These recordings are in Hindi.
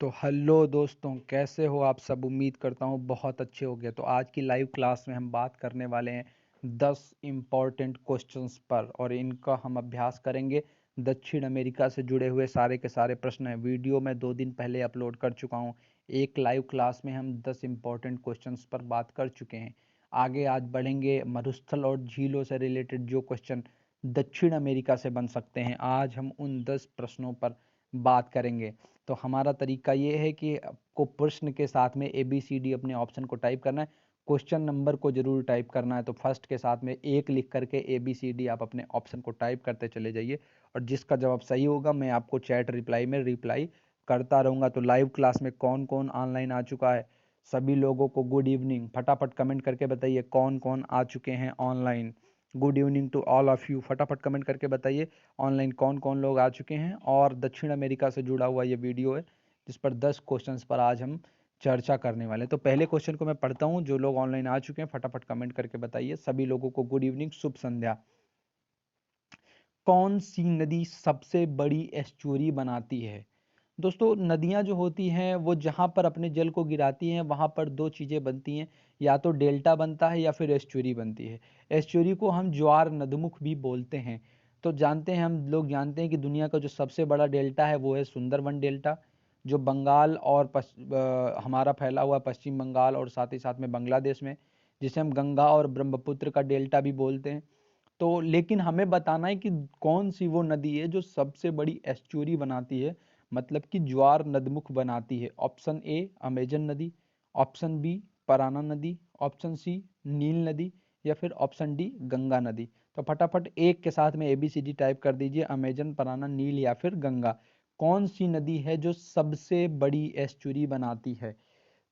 तो हेलो दोस्तों, कैसे हो आप सब। उम्मीद करता हूँ बहुत अच्छे हो गए। तो आज की लाइव क्लास में हम बात करने वाले हैं 10 इम्पॉर्टेंट क्वेश्चंस पर और इनका हम अभ्यास करेंगे। दक्षिण अमेरिका से जुड़े हुए सारे के सारे प्रश्न हैं। वीडियो मैं 2 दिन पहले अपलोड कर चुका हूँ। एक लाइव क्लास में हम 10 इम्पॉर्टेंट क्वेश्चंस पर बात कर चुके हैं। आगे आज बढ़ेंगे मरुस्थल और झीलों से रिलेटेड जो क्वेश्चन दक्षिण अमेरिका से बन सकते हैं, आज हम उन 10 प्रश्नों पर बात करेंगे। तो हमारा तरीका ये है कि आपको प्रश्न के साथ में ABCD अपने ऑप्शन को टाइप करना है। क्वेश्चन नंबर को जरूर टाइप करना है। तो फर्स्ट के साथ में एक लिख करके ABCD आप अपने ऑप्शन को टाइप करते चले जाइए और जिसका जवाब सही होगा मैं आपको चैट रिप्लाई में रिप्लाई करता रहूँगा। तो लाइव क्लास में कौन कौन ऑनलाइन आ चुका है, सभी लोगों को गुड इवनिंग। फटाफट कमेंट करके बताइए कौन कौन आ चुके हैं online. Good evening to all of you. फटाफट कमेंट करके बताइए ऑनलाइन कौन कौन लोग आ चुके हैं। और दक्षिण अमेरिका से जुड़ा हुआ ये वीडियो है जिस पर 10 क्वेश्चंस पर आज हम चर्चा करने वाले हैं। तो पहले क्वेश्चन को मैं पढ़ता हूं। जो लोग ऑनलाइन आ चुके हैं फटाफट कमेंट करके बताइए। सभी लोगों को गुड इवनिंग, शुभ संध्या। कौन सी नदी सबसे बड़ी एस्चुरी बनाती है। दोस्तों, नदियां जो होती हैं वो जहां पर अपने जल को गिराती हैं वहां पर दो चीजें बनती हैं, या तो डेल्टा बनता है या फिर एस्चुरी बनती है। एस्चुरी को हम ज्वार नदमुख भी बोलते हैं। तो जानते हैं, हम लोग जानते हैं कि दुनिया का जो सबसे बड़ा डेल्टा है वो है सुंदरवन डेल्टा, जो बंगाल और हमारा फैला हुआ पश्चिम बंगाल और साथ ही साथ में बांग्लादेश में, जिसे हम गंगा और ब्रह्मपुत्र का डेल्टा भी बोलते हैं। तो लेकिन हमें बताना है कि कौन सी वो नदी है जो सबसे बड़ी एस्चुरी बनाती है, मतलब कि ज्वार नदमुख बनाती है। ऑप्शन ए अमेजन नदी, ऑप्शन बी पराना नदी, ऑप्शन सी नील नदी, या फिर ऑप्शन डी गंगा नदी। तो फटाफट एक के साथ में ABCD टाइप कर दीजिए, अमेजन, पराना, नील या फिर गंगा। कौन सी नदी है जो सबसे बड़ी एस्चुरी बनाती है।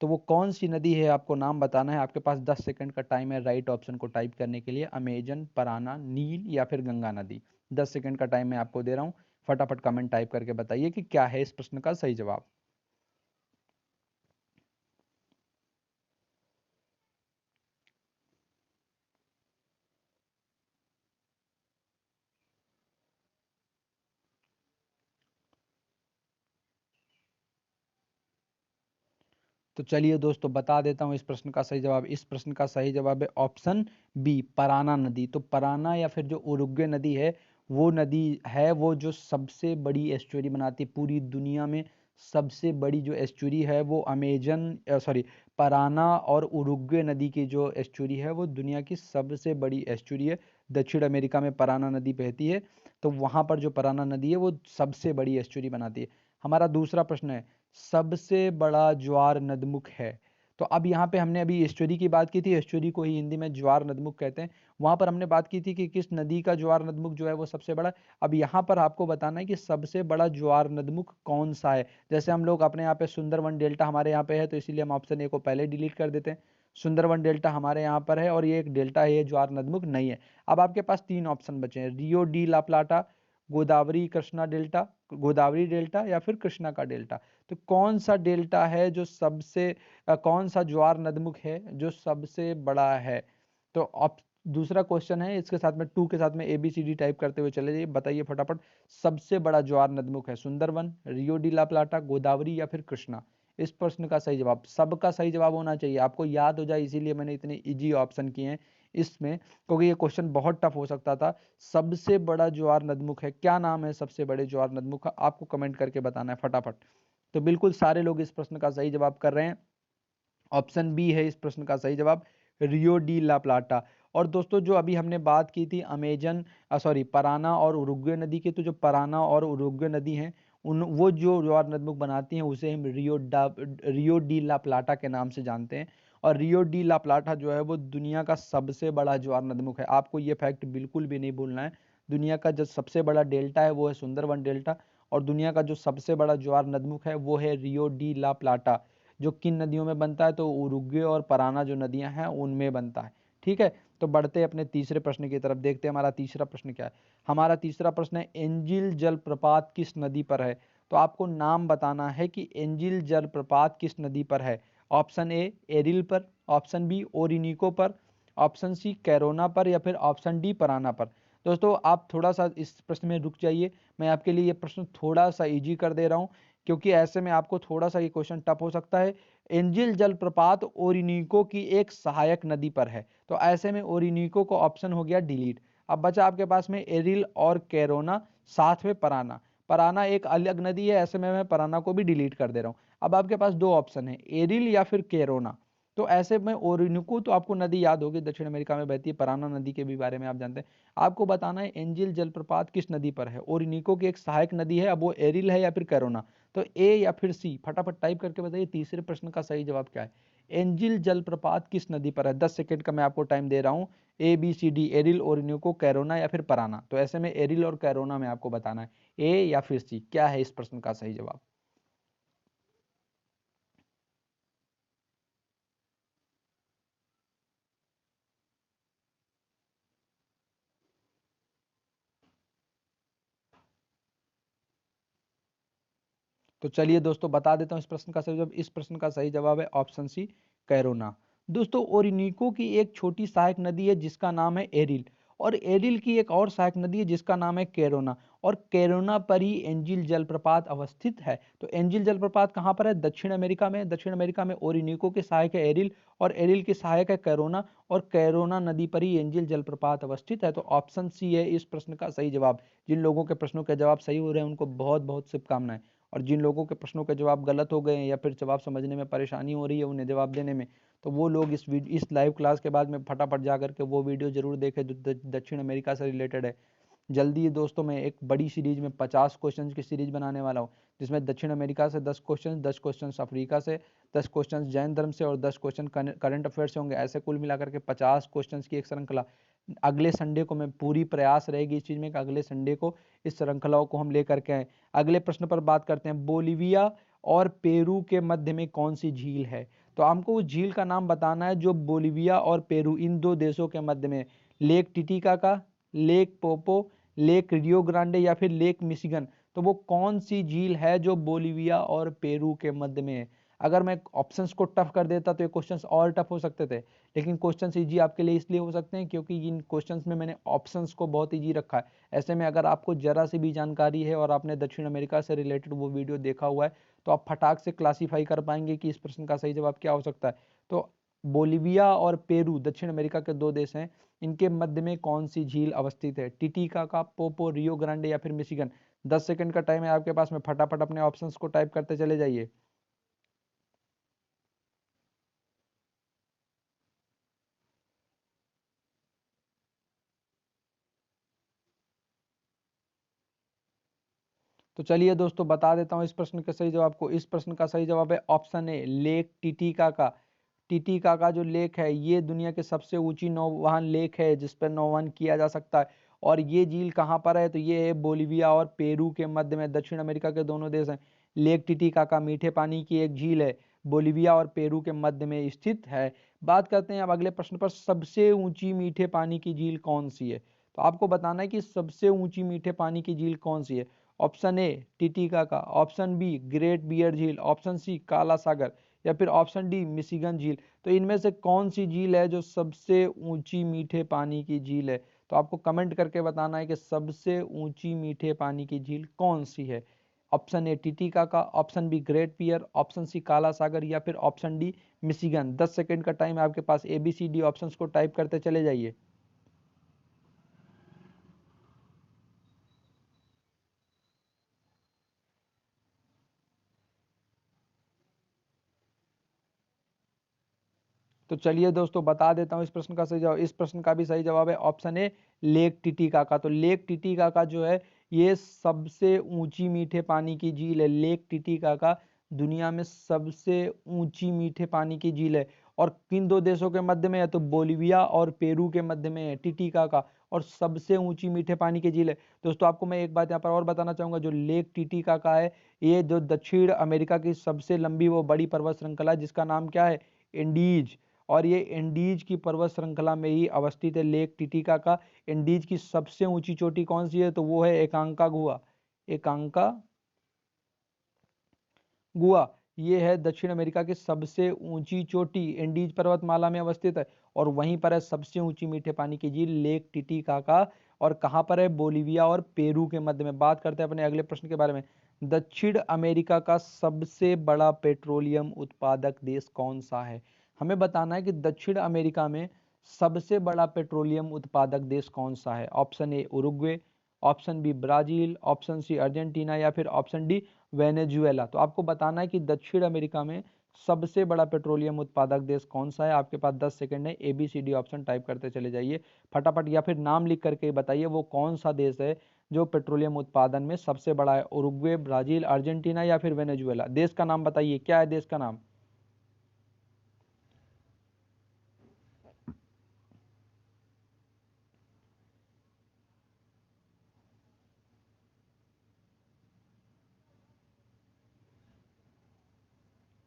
तो वो कौन सी नदी है आपको नाम बताना है। आपके पास 10 सेकंड का टाइम है राइट ऑप्शन को टाइप करने के लिए, अमेजन, पराना, नील या फिर गंगा नदी। 10 सेकंड का टाइम मैं आपको दे रहा हूँ। फटाफट कमेंट टाइप करके बताइए कि क्या है इस प्रश्न का सही जवाब। तो चलिए दोस्तों, बता देता हूँ इस प्रश्न का सही जवाब। इस प्रश्न का सही जवाब है ऑप्शन बी पराना नदी। तो पराना या फिर जो उरुग्वे नदी है वो नदी है वो जो सबसे बड़ी एस्चुरी बनाती है पूरी दुनिया में। सबसे बड़ी जो एस्चुरी है वो पराना और उरुग्वे नदी की जो एस्चुरी है वो दुनिया की सबसे बड़ी एस्चुरी है। दक्षिण अमेरिका में पराना नदी बहती है, तो वहां पर जो पराना नदी है वो सबसे बड़ी एस्चुरी बनाती है। हमारा दूसरा प्रश्न है, सबसे बड़ा ज्वार नदमुख है। तो अब यहाँ पे हमने अभी एस्चुरी की बात की थी, एस्चुरी को ही हिंदी में ज्वार नदमुख कहते हैं। वहां पर हमने बात की थी कि किस नदी का ज्वार नदमुख जो है वो सबसे बड़ा है। अब यहाँ पर आपको बताना है कि सबसे बड़ा ज्वार नदमुख कौन सा है। जैसे हम लोग अपने यहाँ पे सुंदरवन डेल्टा हमारे यहाँ पे है, तो इसीलिए हम ऑप्शन ए को पहले डिलीट कर देते हैं। सुंदरवन डेल्टा हमारे यहाँ पर है और ये एक डेल्टा है, ये ज्वार नदमुख नहीं है। अब आपके पास 3 ऑप्शन बचे हैं, रियो डी ला प्लाटा, गोदावरी कृष्णा डेल्टा, गोदावरी डेल्टा या फिर कृष्णा का डेल्टा। तो कौन सा डेल्टा है जो कौन सा ज्वार नदमुख है जो सबसे बड़ा है। तो दूसरा क्वेश्चन है, इसके साथ में 2 के साथ में ABCD टाइप करते हुए चले जाइए। बताइए फटाफट, सबसे बड़ा ज्वार नदमुख है सुंदरवन, रियो डी ला प्लाटा, गोदावरी या फिर कृष्णा। इस प्रश्न का सही जवाब, सबका सही जवाब होना चाहिए, आपको याद हो जाए, इसीलिए मैंने इतने इजी ऑप्शन किए हैं इसमें, क्योंकि ये क्वेश्चन बहुत टफ हो सकता था। सबसे बड़ा ज्वार नदमुख है, क्या नाम है सबसे बड़े ज्वार नदमुख का, आपको कमेंट करके बताना है फटाफट। तो बिल्कुल सारे लोग इस प्रश्न का सही जवाब कर रहे हैं। ऑप्शन बी है इस प्रश्न का सही जवाब, रियो डी ला प्लाटा। और दोस्तों, जो अभी हमने बात की थी पराना और उरुग्वे नदी की, तो जो पराना और उरुग्वे नदी हैं उन वो जो ज्वार नदमुख बनाती हैं उसे हम रियो डी ला प्लाटा के नाम से जानते हैं। और रियो डी ला प्लाटा जो है वो दुनिया का सबसे बड़ा ज्वार नदमुख है। आपको ये फैक्ट बिल्कुल भी नहीं भूलना है। दुनिया का जो सबसे बड़ा डेल्टा है वो है सुंदरवन डेल्टा, और दुनिया का जो सबसे बड़ा ज्वार नदमुख है वो है रियो डी ला प्लाटा। जो किन नदियों में बनता है, तो उरुग्वे और पराना जो नदियां हैं उनमें बनता है। ठीक है, तो बढ़ते अपने तीसरे प्रश्न की तरफ, देखते हैं हमारा तीसरा प्रश्न क्या है। हमारा तीसरा प्रश्न है, एंजिल जलप्रपात किस नदी पर है। तो आपको नाम बताना है कि एंजिल जलप्रपात किस नदी पर है। ऑप्शन ए एरिल पर, ऑप्शन बी ओरिनिको पर, ऑप्शन सी कैरोना पर या फिर ऑप्शन डी पराना पर। दोस्तों, आप थोड़ा सा इस प्रश्न में रुक जाइए, मैं आपके लिए ये प्रश्न थोड़ा सा इजी कर दे रहा हूँ, क्योंकि ऐसे में आपको थोड़ा सा ये क्वेश्चन टफ हो सकता है। एंजिल जलप्रपात ओरिनिको की एक सहायक नदी पर है, तो ऐसे में ओरिनिको को ऑप्शन हो गया डिलीट। अब बचा आपके पास में एरिल और कैरोना, साथ में पराना। पराना एक अलग नदी है, ऐसे में मैं पराना को भी डिलीट कर दे रहा हूँ। अब आपके पास दो ऑप्शन है, एरिल या फिर कैरोना। तो ऐसे में ओरिनिको तो आपको नदी याद होगी, दक्षिण अमेरिका में बहती है। पराना नदी के भी बारे में आप जानते हैं। आपको बताना है एंजिल जलप्रपात किस नदी पर है। ओरिनिको की एक सहायक नदी है, अब वो एरिल है या फिर कैरोना। तो ए या फिर सी, फटाफट टाइप करके बताइए तीसरे प्रश्न का सही जवाब क्या है। एंजिल जलप्रपात किस नदी पर है? 10 सेकंड का मैं आपको टाइम दे रहा हूं। ए बी सी डी, एरिल, ओरिनिको, कैरोना या फिर पराना। तो ऐसे में एरिल और कैरोना में आपको बताना है ए या फिर सी, क्या है इस प्रश्न का सही जवाब। तो चलिए दोस्तों बता देता हूँ इस प्रश्न का सही जवाब। इस प्रश्न का सही जवाब है ऑप्शन सी, कैरोना। दोस्तों ओरिनिको की एक छोटी सहायक नदी है जिसका नाम है एरिल, और एरिल की एक और सहायक नदी है जिसका नाम है कैरोना, और कैरोना पर ही एंजिल जलप्रपात अवस्थित है। तो एंजिल जलप्रपात कहाँ पर है? दक्षिण अमेरिका में। दक्षिण अमेरिका में ओरिनिको की सहायक है एरिल, और एरिल की सहायक है कैरोना, और कैरोना नदी पर ही एंजिल जलप्रपात अवस्थित है। तो ऑप्शन सी है इस प्रश्न का सही जवाब। जिन लोगों के प्रश्नों के जवाब सही हो रहे हैं उनको बहुत बहुत शुभकामनाएं, और जिन लोगों के प्रश्नों के जवाब गलत हो गए हैं या फिर जवाब समझने में परेशानी हो रही है उन्हें जवाब देने में, तो वो लोग इस लाइव क्लास के बाद में फटाफट जा करके वो वीडियो जरूर देखें जो दक्षिण अमेरिका से रिलेटेड है। जल्दी ही दोस्तों मैं एक बड़ी सीरीज में 50 क्वेश्चंस की सीरीज बनाने वाला हूँ, जिसमें दक्षिण अमेरिका से 10 क्वेश्चन, 10 क्वेश्चन अफ्रीका से, 10 क्वेश्चन जैन धर्म से और 10 क्वेश्चन करंट अफेयर से होंगे। ऐसे कुल मिलाकर के 50 क्वेश्चन की एक श्रृंखला। अगले संडे को मैं पूरी प्रयास रहेगी इस चीज में कि अगले संडे को इस श्रृंखलाओं को हम लेकर के आए। अगले प्रश्न पर बात करते हैं, बोलिविया और पेरू के मध्य में कौन सी झील है? तो हमको उस झील का नाम बताना है जो बोलिविया और पेरू इन दो देशों के मध्य में। लेक टिटिका का, lake Poopó, lake Rio Grande या फिर लेक मिशिगन। तो वो कौन सी झील है जो बोलिविया और पेरू के मध्य में है? अगर मैं ऑप्शंस को टफ कर देता तो ये क्वेश्चंस और टफ हो सकते थे, लेकिन क्वेश्चंस इजी आपके लिए इसलिए हो सकते हैं क्योंकि इन क्वेश्चंस में मैंने ऑप्शंस को बहुत इजी रखा है। ऐसे में अगर आपको जरा सी भी जानकारी है और आपने दक्षिण अमेरिका से रिलेटेड वो वीडियो देखा हुआ है तो आप फटाक से क्लासीफाई कर पाएंगे कि इस प्रश्न का सही जवाब क्या हो सकता है। तो बोलिविया और पेरू दक्षिण अमेरिका के दो देश हैं, इनके मध्य में कौन सी झील अवस्थित है? टिटिका का, पोपो, रियो ग्रांडे या फिर मिशिगन। 10 सेकंड का टाइम है आपके पास में, फटाफट अपने ऑप्शंस को टाइप करते चले जाइए। तो चलिए दोस्तों बता देता हूँ इस प्रश्न के सही जवाब को। इस प्रश्न का सही जवाब है ऑप्शन ए, लेक टिटिका का। टिटिका का जो लेक है ये दुनिया के सबसे ऊंची नौवहन लेक है जिस पर नौवहन किया जा सकता है। और ये झील कहाँ पर है? तो ये है बोलिविया और पेरू के मध्य में, दक्षिण अमेरिका के दोनों देश हैं। लेक टिटिकाका मीठे पानी की एक झील है, बोलिविया और पेरू के मध्य में स्थित है। बात करते हैं अब अगले प्रश्न पर, सबसे ऊंची मीठे पानी की झील कौन सी है? तो आपको बताना है कि सबसे ऊंची मीठे पानी की झील कौन सी है। Option A Titicaca, option B Great Bear झील, ऑप्शन सी काला सागर या फिर ऑप्शन डी मिशिगन झील। तो इनमें से कौन सी झील है जो सबसे ऊंची मीठे पानी की झील है? तो आपको कमेंट करके बताना है कि सबसे ऊंची मीठे पानी की झील कौन सी है। Option A Titicaca, option B Great Bear, option C काला सागर या फिर ऑप्शन डी मिशिगन। 10 सेकंड का टाइम है आपके पास, ABCD ऑप्शंस को टाइप करते चले जाइए। तो चलिए दोस्तों बता देता हूँ इस प्रश्न का सही जवाब। इस प्रश्न का भी सही जवाब है ऑप्शन ए, लेक टिटिकाका। तो लेक टिटिकाका जो है ये सबसे ऊंची मीठे पानी की झील है। लेक टिटिकाका दुनिया में सबसे ऊंची मीठे पानी की झील है। और किन दो देशों के मध्य में है? तो बोलिविया और पेरू के मध्य में है टिटिकाका, और सबसे ऊंची मीठे पानी की झील है। दोस्तों आपको मैं एक बात यहाँ पर और बताना चाहूंगा, जो लेक टिटिकाका है ये जो दक्षिण अमेरिका की सबसे लंबी वो बड़ी पर्वत श्रृंखला है जिसका नाम क्या है? एंडीज। और ये एंडीज की पर्वत श्रृंखला में ही अवस्थित है लेक टिटिकाका। एंडीज की सबसे ऊंची चोटी कौन सी है? तो वो है एकांका गुहा। एकांका गुहा ये है दक्षिण अमेरिका की सबसे ऊंची चोटी, एंडीज पर्वतमाला में अवस्थित है। और वहीं पर है सबसे ऊंची मीठे पानी की झील लेक टिटिकाका। और कहाँ पर है? बोलिविया और पेरू के मध्य में। बात करते हैं अपने अगले प्रश्न के बारे में। दक्षिण अमेरिका का सबसे बड़ा पेट्रोलियम उत्पादक देश कौन सा है? हमें बताना है कि दक्षिण अमेरिका में सबसे बड़ा पेट्रोलियम उत्पादक देश कौन सा है। Option A Uruguay, option B Brazil, option C Argentina या फिर ऑप्शन डी वेनेजुएला। तो आपको बताना है कि दक्षिण अमेरिका में सबसे बड़ा पेट्रोलियम उत्पादक देश कौन सा है। आपके पास 10 सेकंड है, ABCD ऑप्शन टाइप करते चले जाइए फटाफट, या फिर नाम लिख करके बताइए वो कौन सा देश है जो पेट्रोलियम उत्पादन में सबसे बड़ा है। उरुग्वे, ब्राजील, अर्जेंटीना या फिर वेनेजुएला। देश का नाम बताइए, क्या है देश का नाम?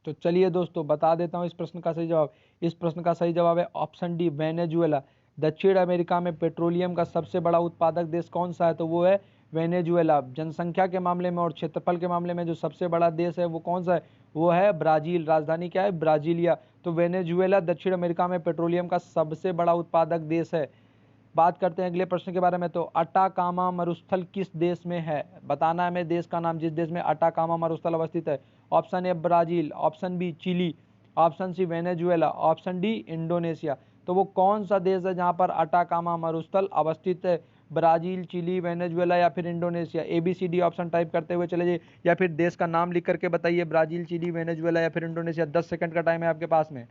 तो चलिए दोस्तों बता देता हूं इस प्रश्न का सही जवाब। इस प्रश्न का सही जवाब है ऑप्शन डी वेनेजुएला। दक्षिण अमेरिका में पेट्रोलियम का सबसे बड़ा उत्पादक देश कौन सा है? तो वो है वेनेजुएला। जनसंख्या के मामले में और क्षेत्रफल के मामले में जो सबसे बड़ा देश है वो कौन सा है? वो है ब्राजील। राजधानी क्या है? ब्राजीलिया। तो वेनेजुएला दक्षिण अमेरिका में पेट्रोलियम का सबसे बड़ा उत्पादक देश है। बात करते हैं अगले प्रश्न के बारे में। तो अटाकामा मरुस्थल किस देश में है? बताना है हमें देश का नाम जिस देश में अटाकामा मरुस्थल अवस्थित है। Option A Brazil, option B Chile, option C Venezuela, option D Indonesia. तो वो कौन सा देश है जहां पर अटाकामा मरुस्थल अवस्थित है? ब्राजील, चिली, वेनेजुएला या फिर इंडोनेशिया। ABCD ऑप्शन टाइप करते हुए चले जाइए या फिर देश का नाम लिख करके बताइए, ब्राजील, चिली, वेनेजुएला या फिर इंडोनेशिया। 10 सेकंड का टाइम है आपके पास में।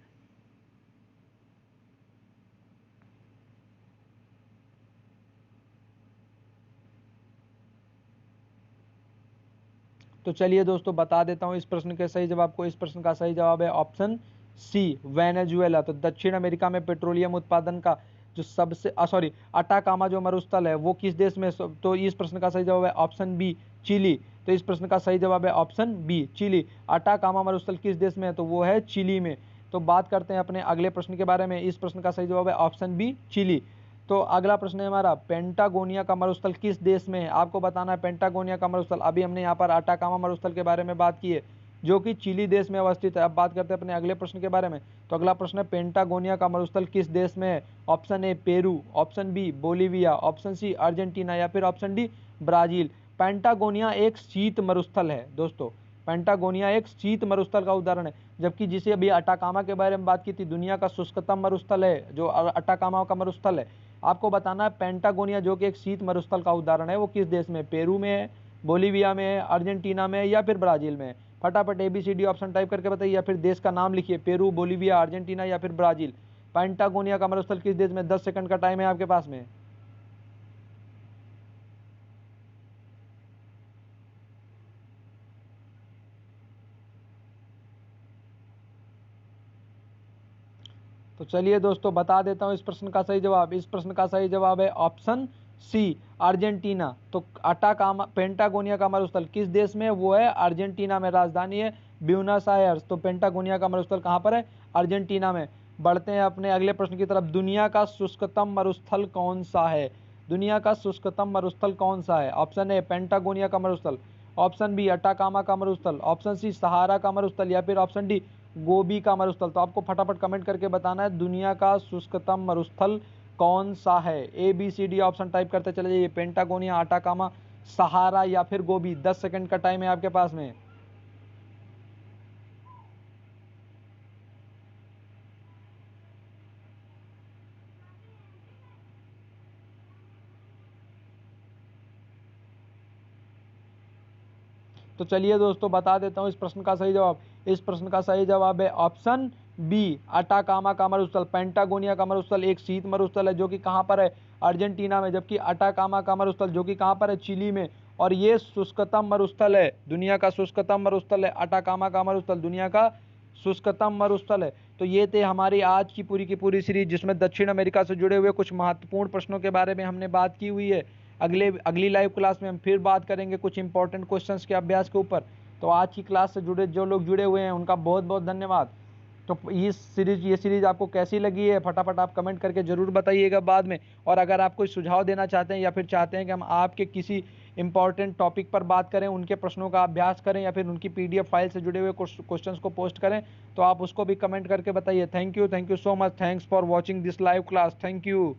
तो चलिए दोस्तों बता देता हूं इस प्रश्न के सही जवाब को। इस प्रश्न का सही जवाब है ऑप्शन सी वेनेजुएला। तो दक्षिण अमेरिका में पेट्रोलियम उत्पादन का जो सबसे सॉरी अटाकामा जो मरुस्थल है वो किस देश में? तो इस प्रश्न का सही जवाब है ऑप्शन बी चिली। तो इस प्रश्न का सही जवाब है ऑप्शन बी चिली। अटाकामा मरुस्थल किस देश में है? तो वो है चिली में। तो बात करते हैं अपने अगले प्रश्न के बारे में। इस प्रश्न का सही जवाब है ऑप्शन बी चिली। तो अगला प्रश्न है हमारा, पेंटागोनिया का मरुस्थल किस देश में है? आपको बताना है पेंटागोनिया का मरुस्थल। अभी हमने यहाँ पर अटाकामा मरुस्थल के बारे में बात की है जो कि चिली देश में अवस्थित है। अब बात करते हैं अपने अगले प्रश्न के बारे में। तो अगला प्रश्न है, पेंटागोनिया का मरुस्थल किस देश में है? Option A Peru, option B Bolivia, option C Argentina या फिर ऑप्शन डी ब्राजील। पेंटागोनिया एक शीत मरुस्थल है दोस्तों। पेंटागोनिया एक शीत मरुस्थल का उदाहरण है, जबकि जिसे अभी अटाकामा के बारे में बात की थी, दुनिया का शुष्कतम मरुस्थल है जो अटाकामा का मरुस्थल है। आपको बताना है पेंटागोनिया जो कि एक शीत मरुस्थल का उदाहरण है वो किस देश में? पेरू में है, बोलीविया में है, अर्जेंटीना में है या फिर ब्राजील में है। फटाफट ABCD ऑप्शन टाइप करके बताइए या फिर देश का नाम लिखिए, पेरू, बोलीविया, अर्जेंटीना या फिर ब्राजील। पेंटागोनिया का मरुस्थल किस देश में? 10 सेकंड का टाइम है आपके पास में। तो चलिए दोस्तों बता देता हूं इस प्रश्न का सही जवाब। इस प्रश्न का सही जवाब है ऑप्शन सी अर्जेंटीना। तो अटाकामा पेंटागोनिया का मरुस्थल किस देश में? वो है अर्जेंटीना में। राजधानी है ब्यूनस आयर्स। तो पेंटागोनिया का मरुस्थल कहां पर है? अर्जेंटीना में। बढ़ते हैं अपने अगले प्रश्न की तरफ। दुनिया का शुष्कतम मरुस्थल कौन सा है? दुनिया का शुष्कतम मरुस्थल कौन सा है? ऑप्शन ए पेंटागोनिया का मरुस्थल, ऑप्शन बी अटाकामा का मरुस्थल, ऑप्शन सी सहारा का मरुस्थल या फिर ऑप्शन डी गोबी का मरुस्थल। तो आपको फटाफट कमेंट करके बताना है दुनिया का शुष्कतम मरुस्थल कौन सा है। ABCD ऑप्शन टाइप करते चले जाइए, पेंटागोनिया, अटाकामा, सहारा या फिर गोबी। 10 सेकंड का टाइम है आपके पास में। तो चलिए दोस्तों बता देता हूं इस प्रश्न का सही जवाब। इस प्रश्न का सही जवाब है ऑप्शन बी अटाकामा का मरुस्थल। पेंटागोनिया का मरुस्थल एक शीत मरुस्थल है जो कि कहां पर है? अर्जेंटीना में। जबकि अटाकामा का मरुस्थल जो कि कहां पर है? चिली में। और ये शुष्कतम मरुस्थल है, दुनिया का शुष्कतम मरुस्थल है। अटाकामा का मरुस्थल दुनिया का शुष्कतम मरुस्थल है। तो ये थे हमारी आज की पूरी सीरीज जिसमें दक्षिण अमेरिका से जुड़े हुए कुछ महत्वपूर्ण प्रश्नों के बारे में हमने बात की हुई है। अगली लाइव क्लास में हम फिर बात करेंगे कुछ इंपॉर्टेंट क्वेश्चंस के अभ्यास के ऊपर। तो आज की क्लास से जुड़े जो लोग जुड़े हुए हैं उनका बहुत बहुत धन्यवाद। तो ये सीरीज आपको कैसी लगी है फटाफट आप कमेंट करके जरूर बताइएगा बाद में। और अगर आप कोई सुझाव देना चाहते हैं या फिर चाहते हैं कि हम आपके किसी इंपॉर्टेंट टॉपिक पर बात करें, उनके प्रश्नों का अभ्यास करें या फिर उनकी PDF फाइल से जुड़े हुए क्वेश्चंस को पोस्ट करें, तो आप उसको भी कमेंट करके बताइए। Thank you so much. Thanks for watching this live class. Thank you.